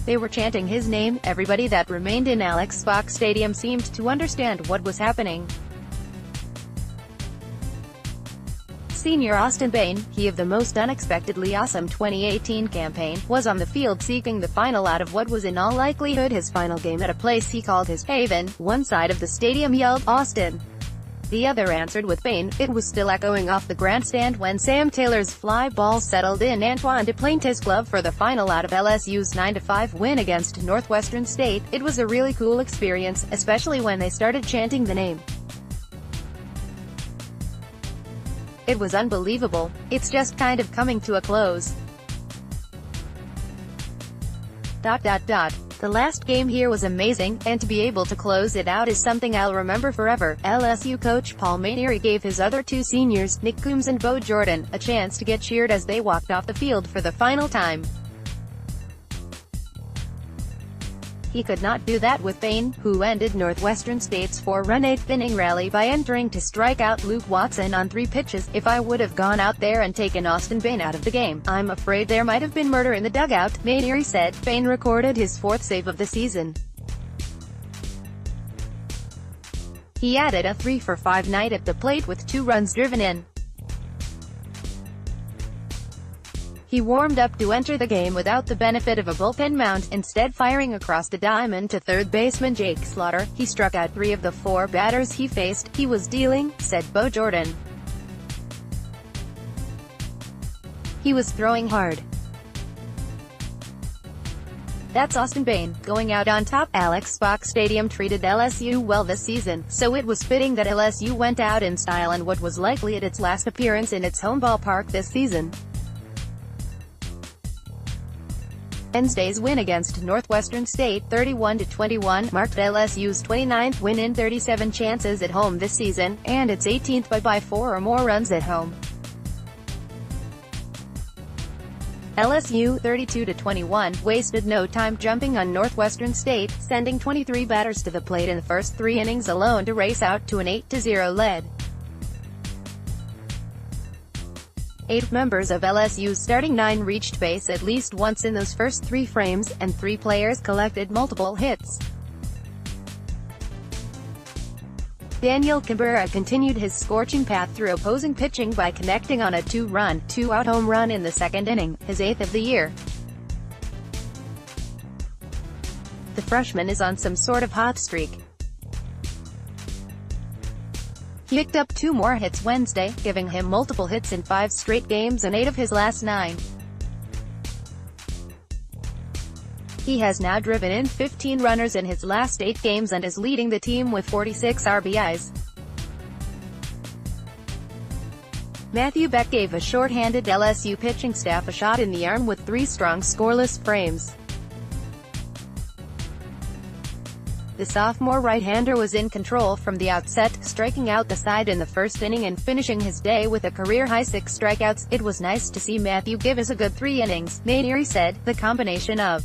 They were chanting his name. Everybody that remained in Alex Spock Stadium seemed to understand what was happening. Senior Austin Bain, he of the most unexpectedly awesome 2018 campaign, was on the field seeking the final out of what was in all likelihood his final game at a place he called his haven. One side of the stadium yelled, "Austin!" The other answered with Bain. It was still echoing off the grandstand when Sam Taylor's fly ball settled in Antoine Duplantis' glove for the final out of LSU's 9-5 win against Northwestern State. It was a really cool experience, especially when they started chanting the name. It was unbelievable. It's just kind of coming to a close. The last game here was amazing, and to be able to close it out is something I'll remember forever. LSU coach Paul Mainieri gave his other two seniors, Nick Coombs and Bo Jordan, a chance to get cheered as they walked off the field for the final time. He could not do that with Bain, who ended Northwestern State's 4-run 8th-inning rally by entering to strike out Luke Watson on 3 pitches. "If I would have gone out there and taken Austin Bain out of the game, I'm afraid there might have been murder in the dugout," Mainieri said. Bain recorded his 4th save of the season. He added a 3-for-5 night at the plate with 2 runs driven in. He warmed up to enter the game without the benefit of a bullpen mound, instead firing across the diamond to third baseman Jake Slaughter. He struck out 3 of the 4 batters he faced. "He was dealing," said Bo Jordan. "He was throwing hard. That's Austin Bain, going out on top." Alex Spock Stadium treated LSU well this season, so it was fitting that LSU went out in style in what was likely its last appearance in its home ballpark this season. Wednesday's win against Northwestern State, 31-21, marked LSU's 29th win in 37 chances at home this season, and its 18th by 4 or more runs at home. LSU, 32-21, wasted no time jumping on Northwestern State, sending 23 batters to the plate in the first 3 innings alone to race out to an 8-0 lead. 8 members of LSU's starting 9 reached base at least once in those first 3 frames, and 3 players collected multiple hits. Daniel Cabrera continued his scorching path through opposing pitching by connecting on a 2-run, 2-out home run in the 2nd inning, his 8th of the year. The freshman is on some sort of hot streak. He picked up 2 more hits Wednesday, giving him multiple hits in 5 straight games and 8 of his last 9. He has now driven in 15 runners in his last 8 games and is leading the team with 46 RBIs. Matthew Beck gave a short-handed LSU pitching staff a shot in the arm with 3 strong scoreless frames. The sophomore right-hander was in control from the outset, striking out the side in the first inning and finishing his day with a career-high 6 strikeouts. "It was nice to see Matthew give us a good 3 innings, Mainieri said. The combination of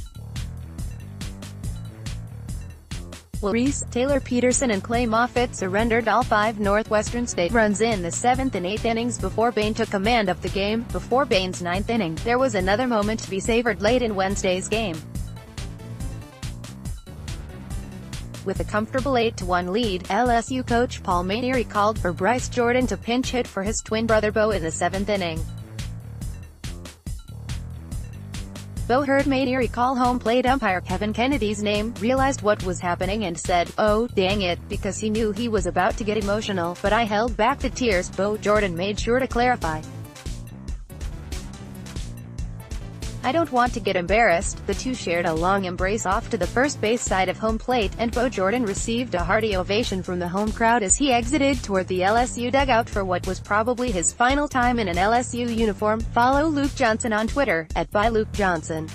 Will Reese, Taylor Peterson and Clay Moffitt surrendered all 5 Northwestern State runs in the 7th and 8th innings before Bain took command of the game. Before Bain's 9th inning, there was another moment to be savored late in Wednesday's game. With a comfortable 8-1 lead, LSU coach Paul Mainieri called for Bryce Jordan to pinch hit for his twin brother Bo in the 7th inning. Bo heard Mainieri call home plate umpire Kevin Kennedy's name, realized what was happening and said, "Oh, dang it," because he knew he was about to get emotional, "but I held back the tears," Bo Jordan made sure to clarify. "I don't want to get embarrassed." The two shared a long embrace off to the first base side of home plate, and Bo Jordan received a hearty ovation from the home crowd as he exited toward the LSU dugout for what was probably his final time in an LSU uniform. Follow Luke Johnson on Twitter, @ByLukeJohnson.